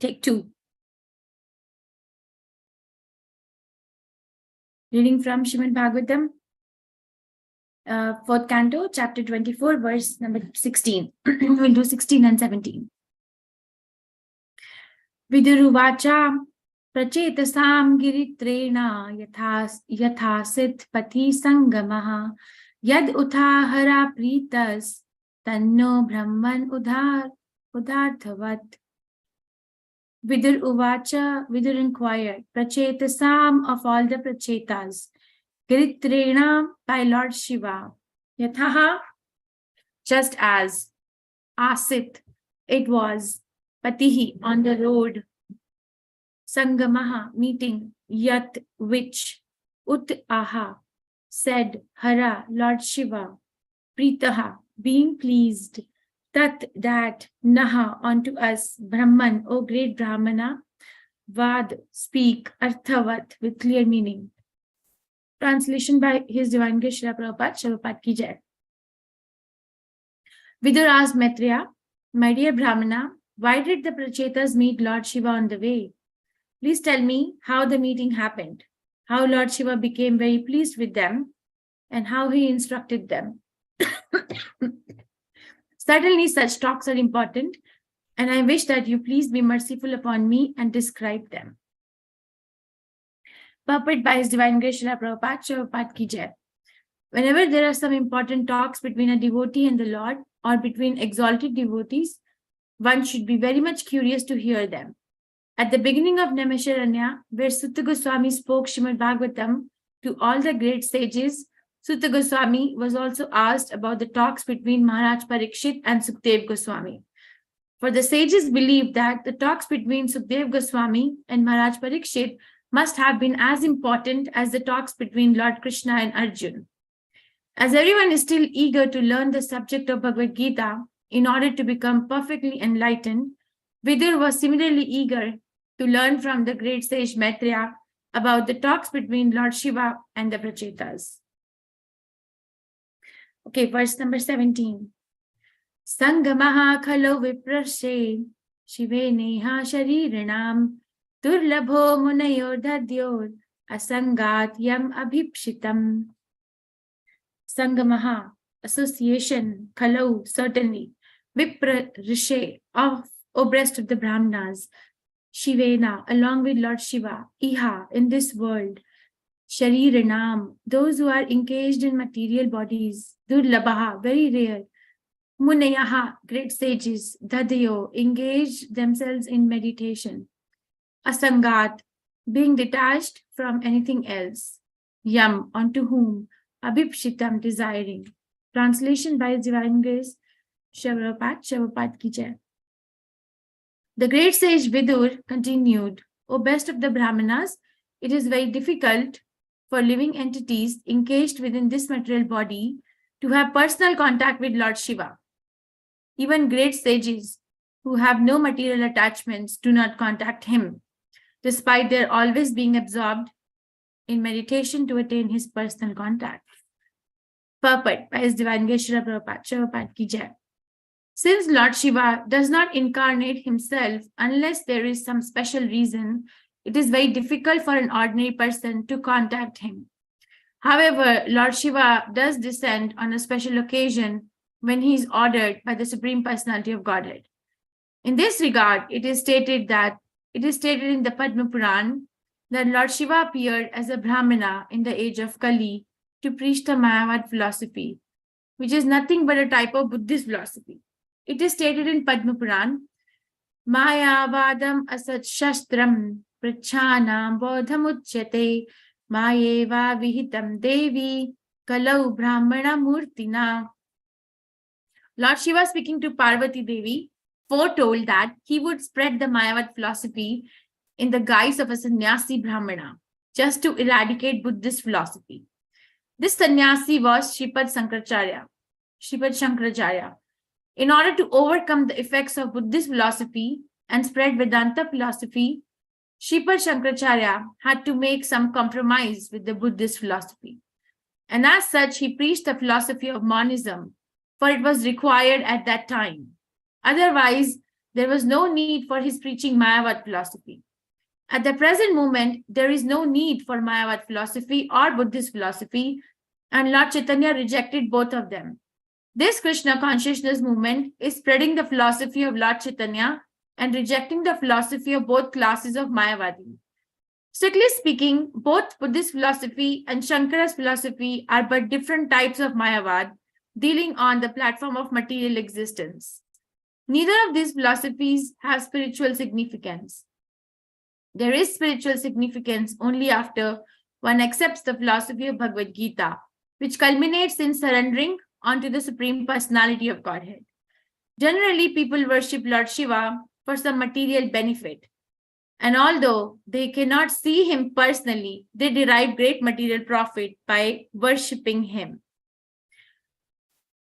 Take 2. Reading from Srimad Bhagavatam, 4th canto, chapter 24, verse number 16. We'll do 16 and 17. Viduruvacha prachetasam giritrena yathasit pati sangamaha yad uthahara pritas tanno brahman udharthavat. Vidur uvacha, Vidur inquired, prachetasam of all the prachetas, giritrena by Lord Shiva, yathaha just as, asit it was, patihi on the road, sangamaha meeting, yat which, ut aha said, hara Lord Shiva, pritaha being pleased, tat that, naha onto us, Brahman, O great Brahmana, vad speak, arthavat with clear meaning. Translation by His Divine Grace Srila Prabhupada ki Jai. Vidur asked Maitreya, my dear Brahmana, why did the Prachetas meet Lord Shiva on the way? Please tell me how the meeting happened, how Lord Shiva became very pleased with them, and how he instructed them. Certainly such talks are important, and I wish that you please be merciful upon me and describe them. Purport by His Divine Grace Srila Prabhupada ki Jai. Whenever there are some important talks between a devotee and the Lord, or between exalted devotees, one should be very much curious to hear them. At the beginning of Naimisharanya, where Sutta Goswami spoke Srimad Bhagavatam to all the great sages, Sutta Goswami was also asked about the talks between Maharaj Parikshit and Sukdev Goswami. For the sages believed that the talks between Sukdev Goswami and Maharaj Parikshit must have been as important as the talks between Lord Krishna and Arjun. As everyone is still eager to learn the subject of Bhagavad Gita in order to become perfectly enlightened, Vidur was similarly eager to learn from the great sage Maitreya about the talks between Lord Shiva and the Prachetas. Okay, verse number 17. Sangamaha khalo viprashe shive neha shariranam durlabho munayor dadyor asangat yam abhipshitam. Sangamaha, association, khalo, certainly, viprashe, of, O breast of the Brahmanas, Shivena, along with Lord Shiva, Iha, in this world, Shariranam, those who are engaged in material bodies, Durlabaha, very rare, Munayaha, great sages, Dadayo, engage themselves in meditation, Asangat, being detached from anything else, Yam, onto whom, Abhipshitam, desiring. Translation by His Divine Grace, Prabhupada ki Jai. The great sage Vidur continued, O best of the Brahmanas, it is very difficult for living entities encaged within this material body to have personal contact with Lord Shiva. Even great sages who have no material attachments do not contact him, despite their always being absorbed in meditation to attain his personal contact. Purport by His Divine Grace Srila Prabhupada ki Jai. Since Lord Shiva does not incarnate himself unless there is some special reason, it is very difficult for an ordinary person to contact him. However, Lord Shiva does descend on a special occasion when he is ordered by the Supreme Personality of Godhead. In this regard, it is stated in the Padma Puran that Lord Shiva appeared as a Brahmana in the age of Kali to preach the Mayavad philosophy, which is nothing but a type of Buddhist philosophy. It is stated in Padma Puran, Mayavadam asat shastram prachanam bodhamuchyate mayeva vihitam devi kalau brahmana murtina. Lord Shiva, speaking to Parvati Devi, foretold that he would spread the Mayavad philosophy in the guise of a sannyasi Brahmana, just to eradicate Buddhist philosophy. This sannyasi was Shripad Shankaracharya. In order to overcome the effects of Buddhist philosophy and spread Vedanta philosophy, Shripad Shankaracharya had to make some compromise with the Buddhist philosophy. And as such, he preached the philosophy of monism, for it was required at that time. Otherwise, there was no need for his preaching Mayavad philosophy. At the present moment, there is no need for Mayavad philosophy or Buddhist philosophy, and Lord Chaitanya rejected both of them. This Krishna consciousness movement is spreading the philosophy of Lord Chaitanya and rejecting the philosophy of both classes of Mayavadi. Strictly speaking, both Buddhist philosophy and Shankara's philosophy are but different types of Mayavad, dealing on the platform of material existence. Neither of these philosophies have spiritual significance. There is spiritual significance only after one accepts the philosophy of Bhagavad Gita, which culminates in surrendering onto the Supreme Personality of Godhead. Generally, people worship Lord Shiva for some material benefit. And although they cannot see him personally, they derive great material profit by worshipping him.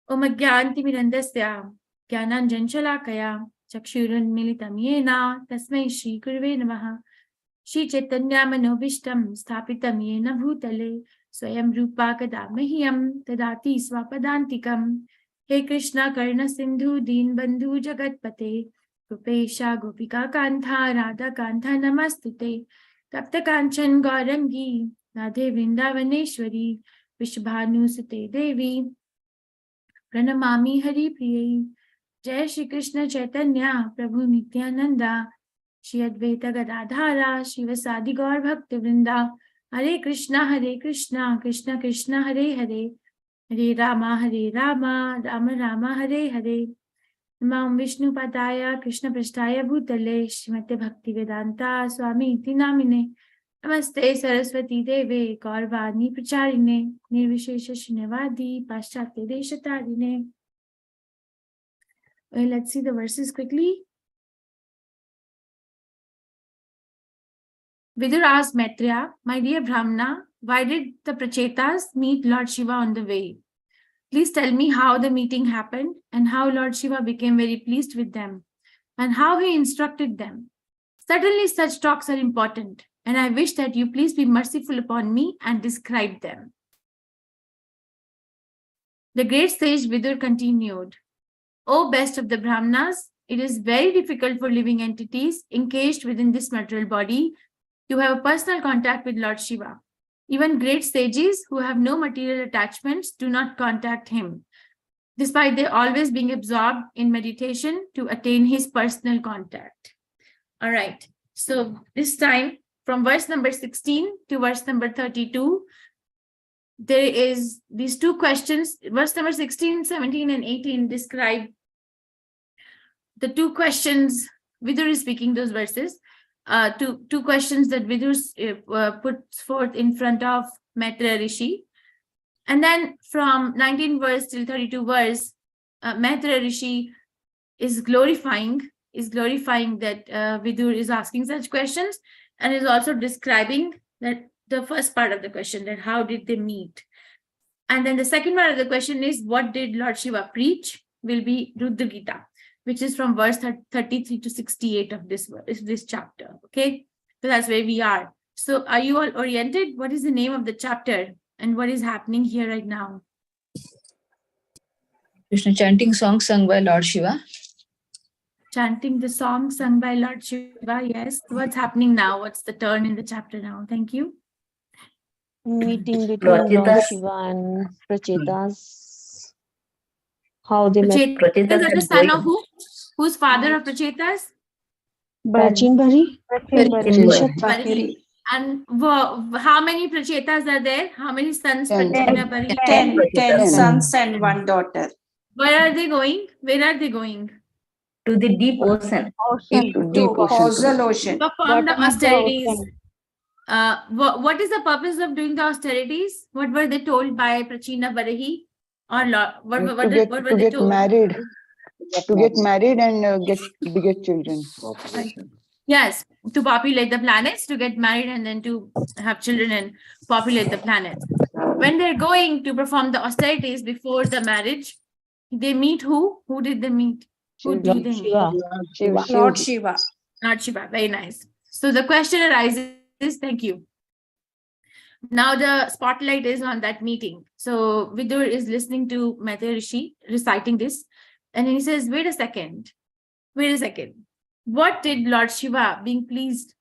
Om Agyanti Mirandasya Gyananjan Shalakaya Chakshurun Militam Yena Tasmai Shri Gurve Namaha Shri Chaitanya Manobishtam Sthapitam Yena Bhutale Swayam Rupa Kadamahyam Tadati Swapadantikam He Krishna Karna Sindhu Deen Bandhu Jagatpate Rupesha Gopika Kantha Radha Kantha Namastute Tapta Kanchan Gaurangi Radhe Vrindavaneshwari Vishbhanu Sute Devi Pranamami Hari Priya Jai Shri Krishna Chaitanya Prabhu Nityananda Shri Advaita Gadadhara Shivasadi Gaur Bhakti Vrinda Hare Krishna Krishna Krishna Hare Hare Hare Rama Rama Rama Hare Hare Namam Vishnu Padaya Krishna Prasthaya Bhutale Srimate Bhakti Vedanta Swami Iti Namine Namaste Saraswati Deve Gaurvani Pracharine Nirvishesha Shunyavadi Paschatya Deshatarine. Well, let's see the verses quickly. Vidur asked Maitreya, my dear Brahmana, why did the Prachetas meet Lord Shiva on the way? Please tell me how the meeting happened and how Lord Shiva became very pleased with them and how he instructed them. Certainly such talks are important, and I wish that you please be merciful upon me and describe them. The great sage Vidur continued, O best of the Brahmanas, it is very difficult for living entities encaged within this material body to have a personal contact with Lord Shiva. Even great sages who have no material attachments do not contact him, despite they always being absorbed in meditation to attain his personal contact. All right, so this time from verse number 16 to verse number 32, there is these two questions. Verse number 16, 17, and 18 describe the two questions. Vidur is speaking those verses. Two questions that Vidur puts forth in front of Maitreya Rishi. And then from 19 verse till 32 verse, Maitreya Rishi is glorifying that Vidur is asking such questions, and is also describing that the first part of the question, that how did they meet. And then the second part of the question is, what did Lord Shiva preach, will be Rudra Gita, which is from verse 33 to 68 of this chapter. Okay, so that's where we are. So are you all oriented? What is the name of the chapter and what is happening here right now? Krishna chanting song sung by Lord Shiva. Chanting the song sung by Lord Shiva, yes. What's happening now? What's the turn in the chapter now? Thank you. Meeting between Lord Shiva and Prachetas. How they met. Prachetas are the son of who? Who's father of Prachetas? Prachin Bhari. And how many Prachetas are there? How many sons? 10 sons and one daughter. Where are they going? To the deep ocean. To causal ocean. Perform the austerities. What is the purpose of doing the austerities? What were they told by Prachina Barahi? Or what were they told? To get married and beget children. Yes, to populate the planets, to get married and then to have children and populate the planets. When they're going to perform the austerities before the marriage, they meet who? Who did they meet? Who do they meet? Lord Shiva. Lord Shiva, very nice. So the question arises, thank you. Now the spotlight is on that meeting. So Vidur is listening to Maitreya Rishi reciting this, and he says, wait a second. Wait a second. What did Lord Shiva, being pleased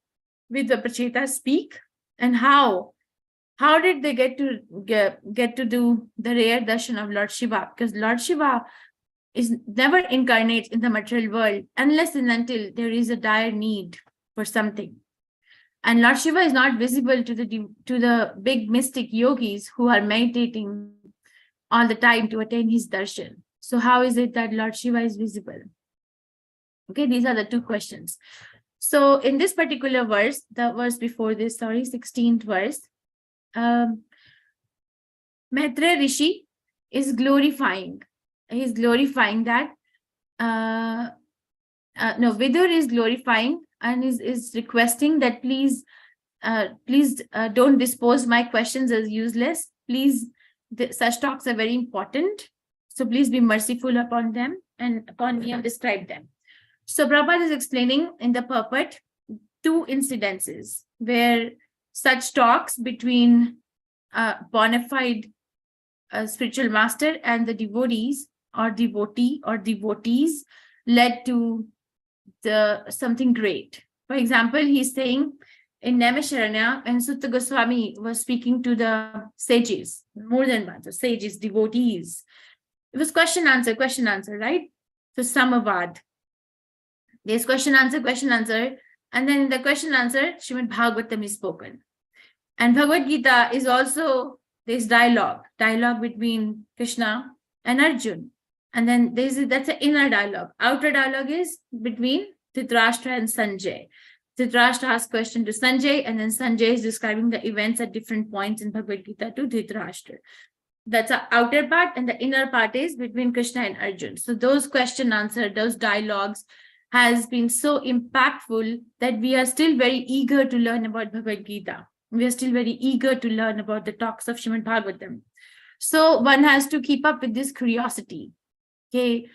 with the Prachetas, speak? And how? How did they get to do the rare darshan of Lord Shiva? Because Lord Shiva is never incarnates in the material world unless and until there is a dire need for something. And Lord Shiva is not visible to the big mystic yogis who are meditating all the time to attain his darshan. So how is it that Lord Shiva is visible? Okay, these are the two questions. So in this particular verse, the verse before this, 16th verse, Maitreya Rishi is glorifying. He's glorifying that. Vidur is glorifying and is requesting that please don't dispose my questions as useless. Please, such talks are very important. So please be merciful upon them and upon me and describe them. So Prabhupada is explaining in the purport 2 incidences where such talks between bona fide spiritual master and the devotees or devotees led to something great. For example, he's saying in Naimisharanya, when Sutta Goswami was speaking to the sages, more than one, so sages, devotees, it was question answer, right? So Samavad. There's question answer, and then in the question answer, Srimad Bhagavatam is spoken. And Bhagavad Gita is also, there's dialogue between Krishna and Arjun. And then that's an inner dialogue. Outer dialogue is between Dhritarashtra and Sanjay. Dhritarashtra asks question to Sanjay, and then Sanjay is describing the events at different points in Bhagavad Gita to Dhritarashtra. That's the outer part, and the inner part is between Krishna and Arjun. So those question answer, those dialogues has been so impactful that we are still very eager to learn about Bhagavad Gita. We are still very eager to learn about the talks of Srimad Bhagavatam. So one has to keep up with this curiosity. Okay,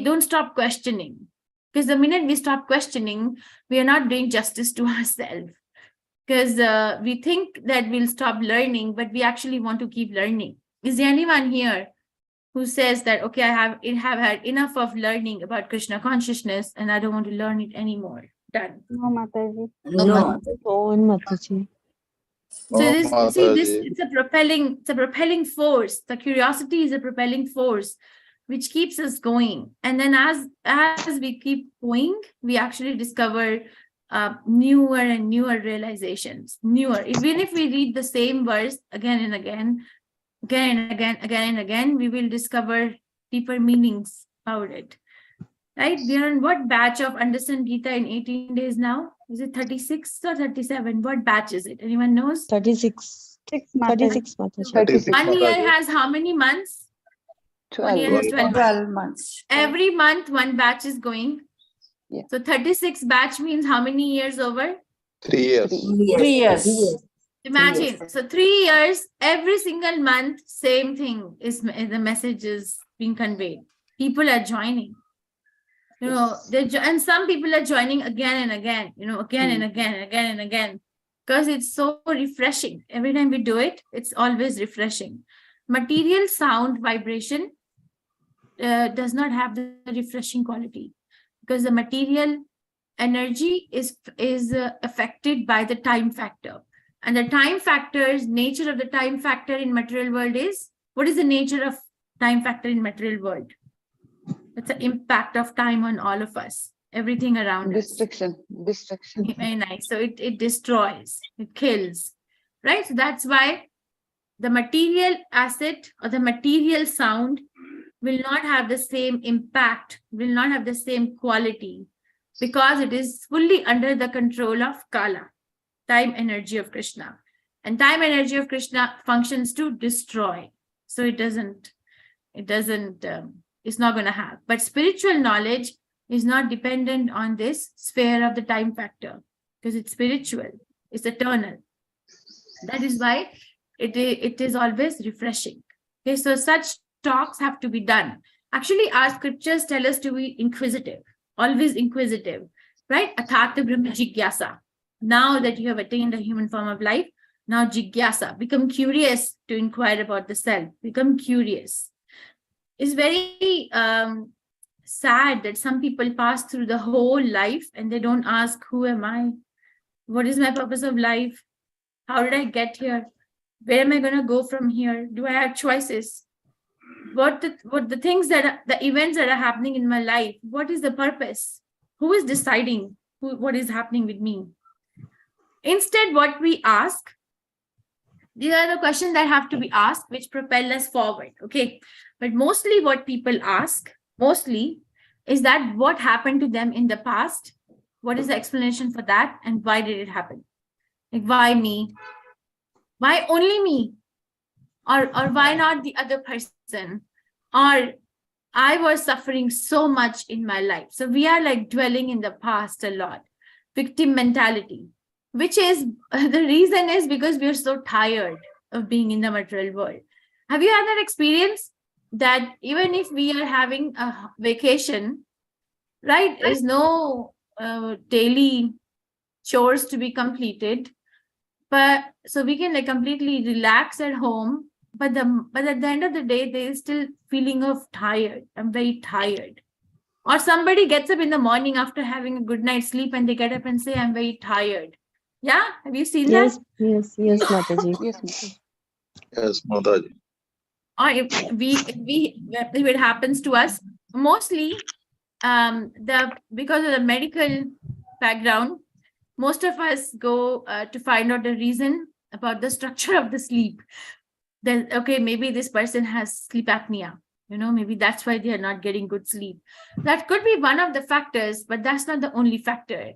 don't stop questioning. Because the minute we stop questioning, we are not doing justice to ourselves. Because we think that we'll stop learning, but we actually want to keep learning. Is there anyone here who says that, okay, I have had enough of learning about Krishna consciousness and I don't want to learn it anymore? Done. No, Mataji. No. Oh, Mataji. So it's a propelling force. The curiosity is a propelling force which keeps us going. And then as we keep going, we actually discover newer and newer realizations. Even if we read the same verse again and again, we will discover deeper meanings about it. Right? We are on what batch of Understand Gita in 18 days now? Is it 36 or 37? What batch is it? Anyone knows? 36. 36 Mataji. 1 year has how many months? 1 year has 12 months. Every month one batch is going. Yeah. So 36 batch means how many years over? 3 years. 3 years. Imagine. So 3 years, every single month, same thing is the message is being conveyed. People are joining. And some people are joining again and again, again and again, because it's so refreshing. Every time we do it, it's always refreshing. Material sound vibration does not have the refreshing quality, because the material energy is affected by the time factor. And the time factors, nature of the time factor in material world is, what is the nature of time factor in material world? It's the impact of time on all of us, everything around us. Destruction. Very nice. So it destroys, it kills, right? So that's why the material asset or the material sound will not have the same impact, will not have the same quality, because it is fully under the control of Kala, time energy of Krishna. And time energy of Krishna functions to destroy. So it's not going to have. But spiritual knowledge is not dependent on this sphere of the time factor, because it's spiritual, it's eternal. That is why it is always refreshing. Okay, so such talks have to be done. Actually, our scriptures tell us to be inquisitive, always inquisitive, right? Athata Brahma Jigyasa. Now that you have attained the human form of life, now Jigyasa, become curious to inquire about the self, become curious. It's very sad that some people pass through the whole life and they don't ask, who am I? What is my purpose of life? How did I get here? Where am I going to go from here? Do I have choices? What the things the events that are happening in my life, what is the purpose? Who is deciding what is happening with me? Instead, what we ask, these are the questions that have to be asked, which propel us forward. Okay. But mostly what people ask, is that what happened to them in the past? What is the explanation for that? And why did it happen? Like, why me? Why only me? Or why not the other person? Or I was suffering so much in my life. So we are like dwelling in the past a lot. Victim mentality, which is, the reason is because we are so tired of being in the material world. Have you had that experience? That even if we are having a vacation, right, there's no daily chores to be completed, but so we can like completely relax at home, but at the end of the day, there is still feeling of tired. I'm very tired. Or somebody gets up in the morning after having a good night's sleep and they get up and say, I'm very tired. Yeah, have you seen that? Yes, Mataji. Yes, Mataji. Yes, Mataji. Or if it happens to us, mostly because of the medical background, most of us go to find out the reason about the structure of the sleep. Then, okay, maybe this person has sleep apnea. Maybe that's why they are not getting good sleep. That could be one of the factors, but that's not the only factor.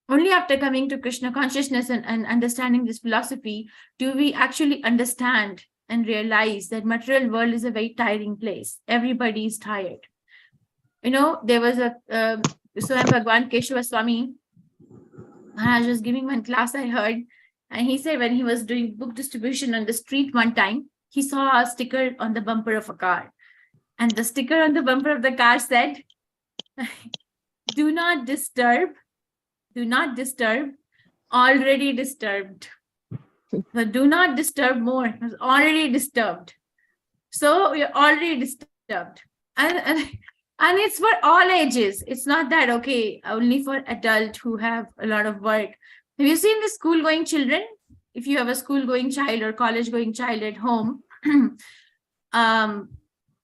Only after coming to Krishna consciousness and understanding this philosophy do we actually understand and realize that material world is a very tiring place. Everybody is tired. There was Swayam Bhagwan Keshava Swami. I was just giving one class, I heard, and he said when he was doing book distribution on the street one time, he saw a sticker on the bumper of a car. And the sticker on the bumper of the car said, do not disturb, already disturbed. But do not disturb more, it was already disturbed. So you're already disturbed. And it's for all ages. It's not that, okay, only for adults who have a lot of work. Have you seen the school-going children? If you have a school-going child or college-going child at home, even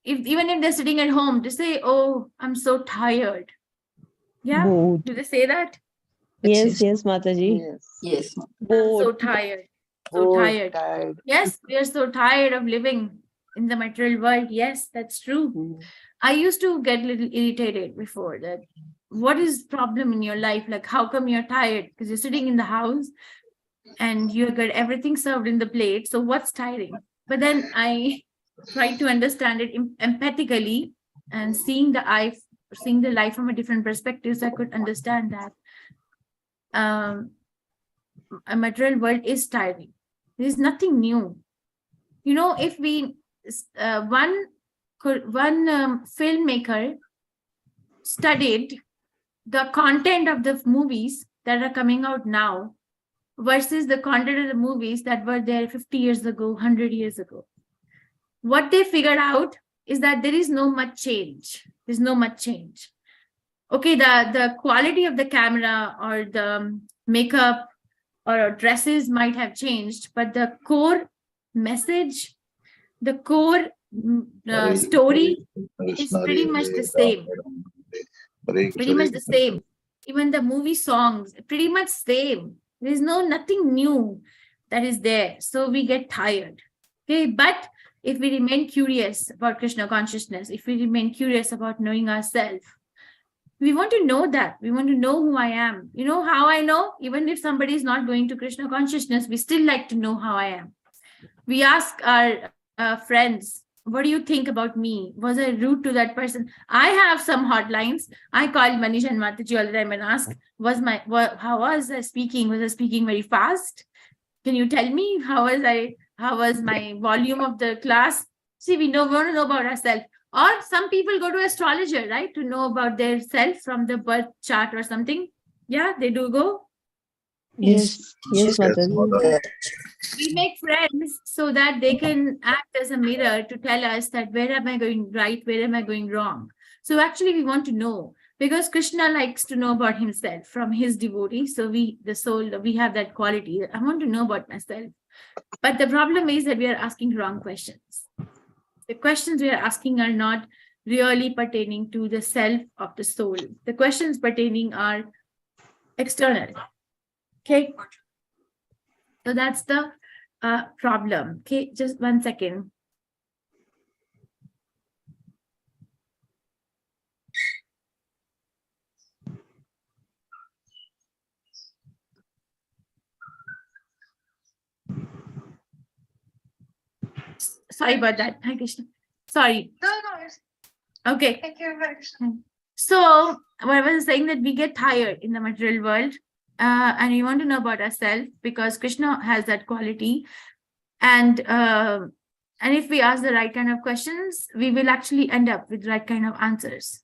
if they're sitting at home, they say, oh, I'm so tired. Yeah? Bored. Do they say that? Yes, Mataji. Yes. I'm so tired. So tired. Yes, we are so tired of living in the material world. Yes, that's true. I used to get a little irritated before that. What is the problem in your life? Like, how come you're tired? Because you're sitting in the house and you got everything served in the plate. So what's tiring? But then I tried to understand it empathically and seeing the life from a different perspective, so I could understand that a material world is tiring. There is nothing new. If we one filmmaker studied the content of the movies that are coming out now versus the content of the movies that were there 50 years ago, 100 years ago, what they figured out is that there is no much change. There's no much change. Okay, the quality of the camera or the makeup or dresses might have changed, but the core message, the core story is pretty much the same. Pretty much the same. Even the movie songs, pretty much same. There's nothing new that is there. So we get tired. Okay, but if we remain curious about Krishna consciousness, if we remain curious about knowing ourselves, we want to know that. We want to know who I am. You know how I know? Even if somebody is not going to Krishna consciousness, we still like to know how I am. We ask our friends, what do you think about me? Was I rude to that person? I have some hotlines. I call Manish and Mataji all the time and ask, how was I speaking? Was I speaking very fast? Can you tell me how was my volume of the class? See, we want to know about ourselves. Or some people go to astrologer, right? To know about their self from the birth chart or something. Yeah, they do go. Yes, Mataji. We make friends so that they can act as a mirror to tell us that where am I going right, where am I going wrong. So actually we want to know, because Krishna likes to know about himself from his devotee. So we, the soul, we have that quality. I want to know about myself. But the problem is that we are asking wrong questions. The questions we are asking are not really pertaining to the self of the soul. The questions pertaining are external. Okay. So that's the problem. Okay, just 1 second. Sorry about that. Hi, Krishna. Sorry. Okay. Thank you very much. So what I was saying, that we get tired in the material world, and we want to know about ourselves, because Krishna has that quality. And if we ask the right kind of questions, we will actually end up with the right kind of answers.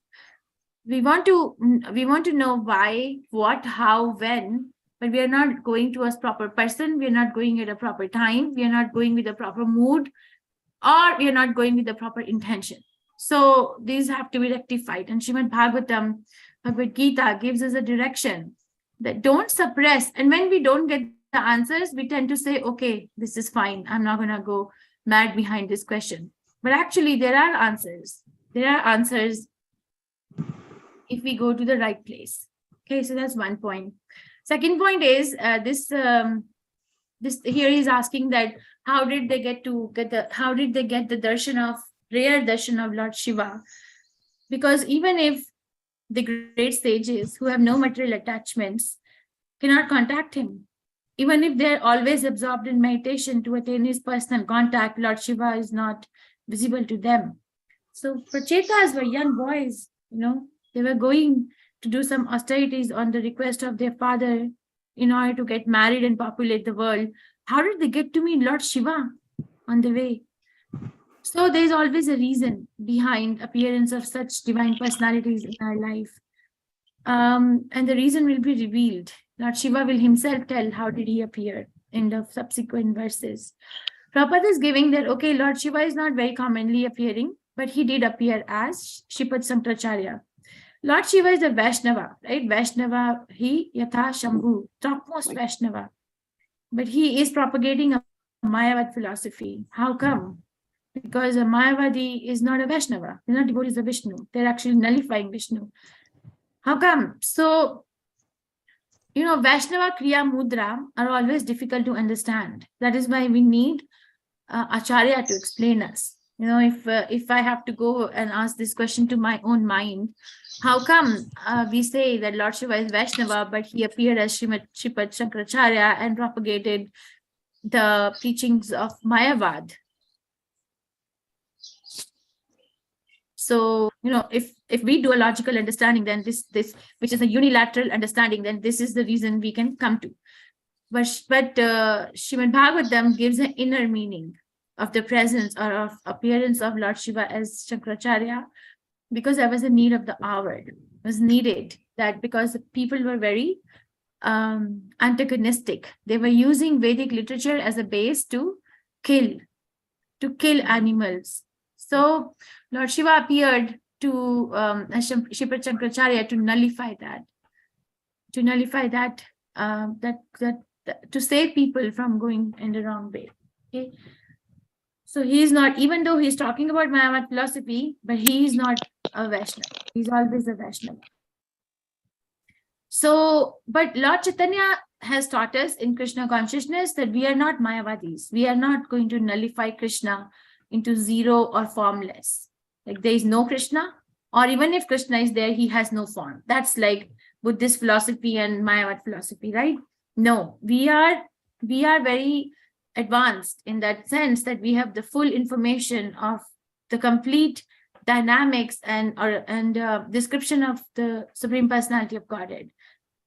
We want to know why, what, how, when, but we are not going to a proper person. We are not going at a proper time. We are not going with a proper mood, or we are not going with the proper intention. So these have to be rectified. And Srimad Bhagavatam, Bhagavad Gita gives us a direction that don't suppress. And when we don't get the answers, we tend to say, okay, this is fine. I'm not going to go mad behind this question. But actually, there are answers. There are answers if we go to the right place. Okay, so that's one point. Second point is this here is asking that how did they get the darshan of, rare darshan of Lord Shiva? Because even if the great sages who have no material attachments cannot contact him, even if they're always absorbed in meditation to attain his personal contact, Lord Shiva is not visible to them. So Prachetas were young boys, they were going to do some austerities on the request of their father in order to get married and populate the world. How did they get to meet Lord Shiva on the way? So there's always a reason behind appearance of such divine personalities in our life. And the reason will be revealed. Lord Shiva will himself tell how did he appear in the subsequent verses. Prabhupada is giving that, okay, Lord Shiva is not very commonly appearing, but he did appear as Shripad Sankaracharya. Lord Shiva is a Vaishnava, right? Vaishnava, he Yatha Shambhu, topmost Vaishnava. But he is propagating a Mayavad philosophy. How come? Because a Mayavadi is not a Vaishnava. They're not devotees of Vishnu. They're actually nullifying Vishnu. How come? So, Vaishnava Kriya Mudra are always difficult to understand. That is why we need Acharya to explain us. If I have to go and ask this question to my own mind, how come we say that Lord Shiva is Vaishnava, but he appeared as Shripad Shankaracharya and propagated the teachings of Mayavad? So, if we do a logical understanding, then this which is a unilateral understanding, then this is the reason we can come to. But Srimad Bhagavatam gives an inner meaning of the presence or of appearance of Lord Shiva as Shankaracharya, because there was a need of the hour. It was needed that because the people were very antagonistic. They were using Vedic literature as a base to kill animals. So Lord Shiva appeared to Shripad Shankaracharya to nullify that, to save people from going in the wrong way. Okay. So he is not, even though he's talking about Mayavad philosophy, but he is not a Vaishnava. He's always a Vaishnava. So, but Lord Chaitanya has taught us in Krishna consciousness that we are not Mayavadis. We are not going to nullify Krishna into zero or formless. Like there is no Krishna, or even if Krishna is there, he has no form. That's like Buddhist philosophy and Mayavad philosophy, right? No, we are very advanced in that sense that we have the full information of the complete dynamics and description of the Supreme Personality of Godhead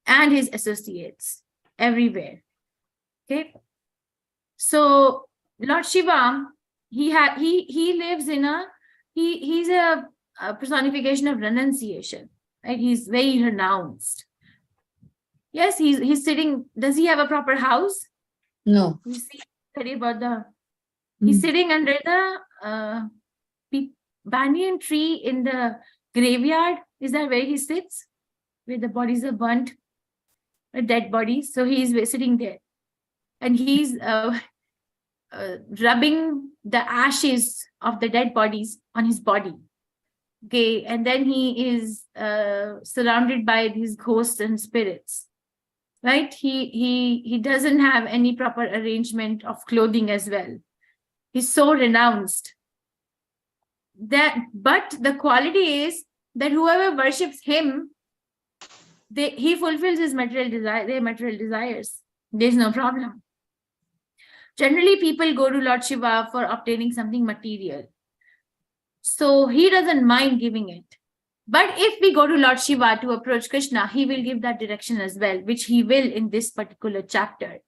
and his associates everywhere. Okay, so Lord Shiva, he lives in he's a personification of renunciation, right? He's very renounced. Yes, he's sitting. Does he have a proper house? No. We see about he's sitting under the banyan tree in the graveyard. Is that where he sits? Where the bodies are burnt, dead bodies. So he's sitting there. And he's rubbing the ashes of the dead bodies on his body. Okay, and then he is surrounded by these ghosts and spirits. Right? He doesn't have any proper arrangement of clothing as well. He's so renounced. But the quality is that whoever worships him, he fulfills his their material desires. There's no problem. Generally, people go to Lord Shiva for obtaining something material. So he doesn't mind giving it. But if we go to Lord Shiva to approach Krishna, he will give that direction as well, which he will in this particular chapter.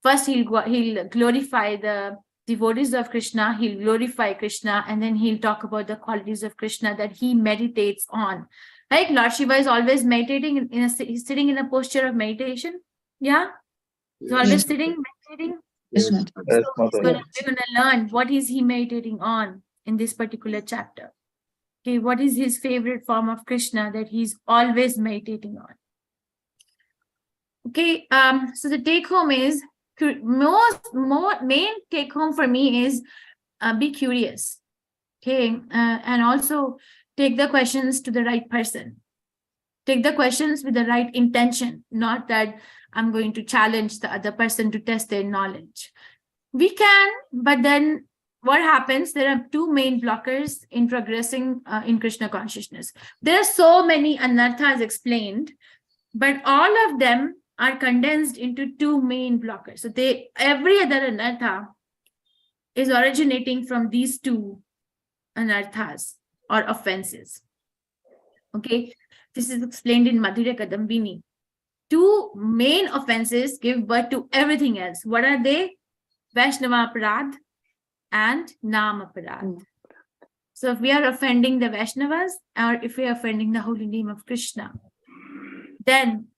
First, he'll glorify the devotees of Krishna, he'll glorify Krishna, and then he'll talk about the qualities of Krishna that he meditates on. Like Lord Shiva is always meditating, he's sitting in a posture of meditation. Yeah? He's always sitting, meditating. Yes, So Mataji. we're going to learn what is he meditating on in this particular chapter. Okay, what is his favorite form of Krishna that he's always meditating on? Okay, so the take home is, main take home for me is be curious. Okay, and also take the questions to the right person. Take the questions with the right intention, not that I'm going to challenge the other person to test their knowledge. We can, but then what happens? There are two main blockers in progressing in Krishna consciousness. There are so many anarthas explained, but all of them are condensed into two main blockers. So every other anartha is originating from these two anarthas or offenses. Okay, this is explained in Madhurya Kadambini. Two main offenses give birth to everything else. What are they? Vaishnava Aparadh and Nam Aparadh. So if we are offending the Vaishnavas, or if we are offending the holy name of Krishna, then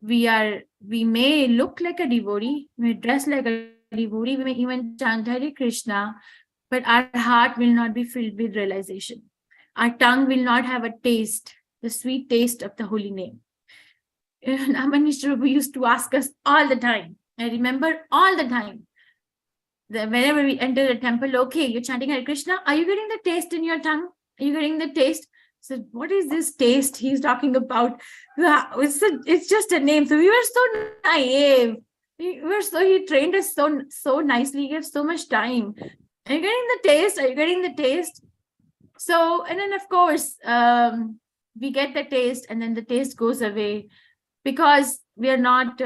we may look like a devotee, we may dress like a devotee, we may even chant Hare Krishna, but our heart will not be filled with realization. Our tongue will not have a taste, the sweet taste of the holy name. Namanishra Prabhu used to ask us all the time. I remember all the time. Whenever we enter the temple, okay, you're chanting Hare Krishna, are you getting the taste in your tongue? Are you getting the taste? So what is this taste he's talking about? It's just a name. So we were so naive. He trained us so nicely. He gave so much time. Are you getting the taste? Are you getting the taste? So, and then of course, we get the taste and then the taste goes away because we are not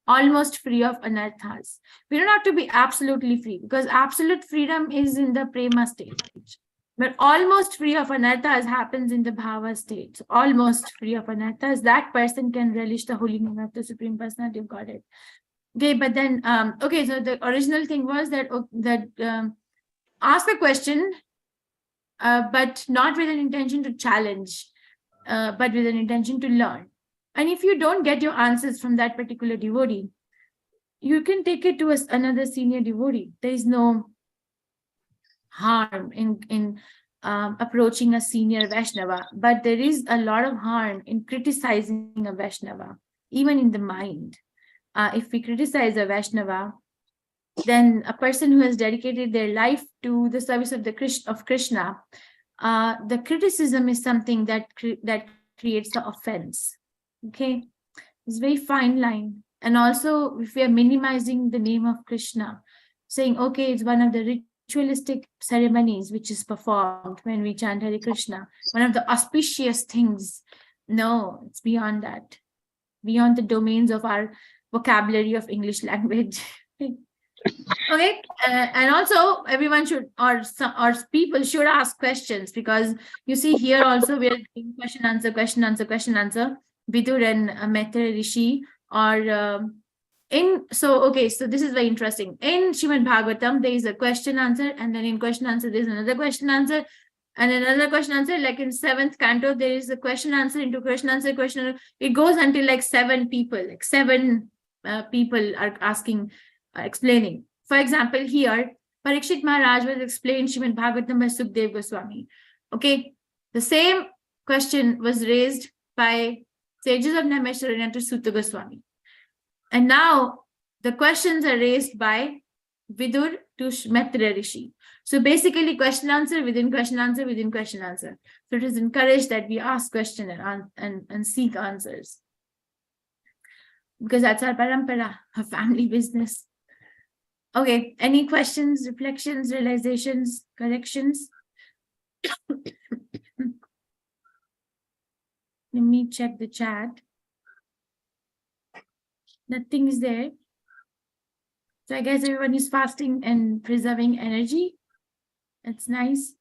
almost free of anarthas. We don't have to be absolutely free because absolute freedom is in the prema stage. But almost free of anarthas happens in the bhava state. So almost free of anarthas, that person can relish the holy name of the Supreme Personality of Godhead. Okay, but then, okay, so the original thing was that ask a question, but not with an intention to challenge, but with an intention to learn. And if you don't get your answers from that particular devotee, you can take it to another senior devotee. There is no harm in approaching a senior Vaishnava, but there is a lot of harm in criticizing a Vaishnava, even in the mind. If we criticize a Vaishnava, then a person who has dedicated their life to the service of Krishna, the criticism is something that creates the offense. Okay, it's a very fine line. And also, if we are minimizing the name of Krishna, saying, okay, it's one of the ritualistic ceremonies which is performed when we chant Hare Krishna, one of the auspicious things. No, it's beyond that, beyond the domains of our vocabulary of English language. Okay, and also everyone should, or people should ask questions, because you see here also we are doing question answer. Vidur and Maitreya Rishi are so this is very interesting. In Srimad Bhagavatam, there is a question answer, and then in question answer, there's another question answer, and another question answer. Like in 7th canto, there is a question answer into question answer, question. It goes until like 7 people, like 7 people are asking, explaining. For example, here, Parikshit Maharaj was explained Srimad Bhagavatam by Sukdev Goswami. Okay, The same question was raised by sages of Nameshwarana to Sutta Goswami. And now the questions are raised by Vidur to Maitra Rishi. So basically question answer within question answer within question answer. So it is encouraged that we ask question and seek answers. Because that's our parampara, our family business. Okay, any questions, reflections, realizations, corrections? Let me check the chat. Nothing is there. So I guess everyone is fasting and preserving energy. That's nice.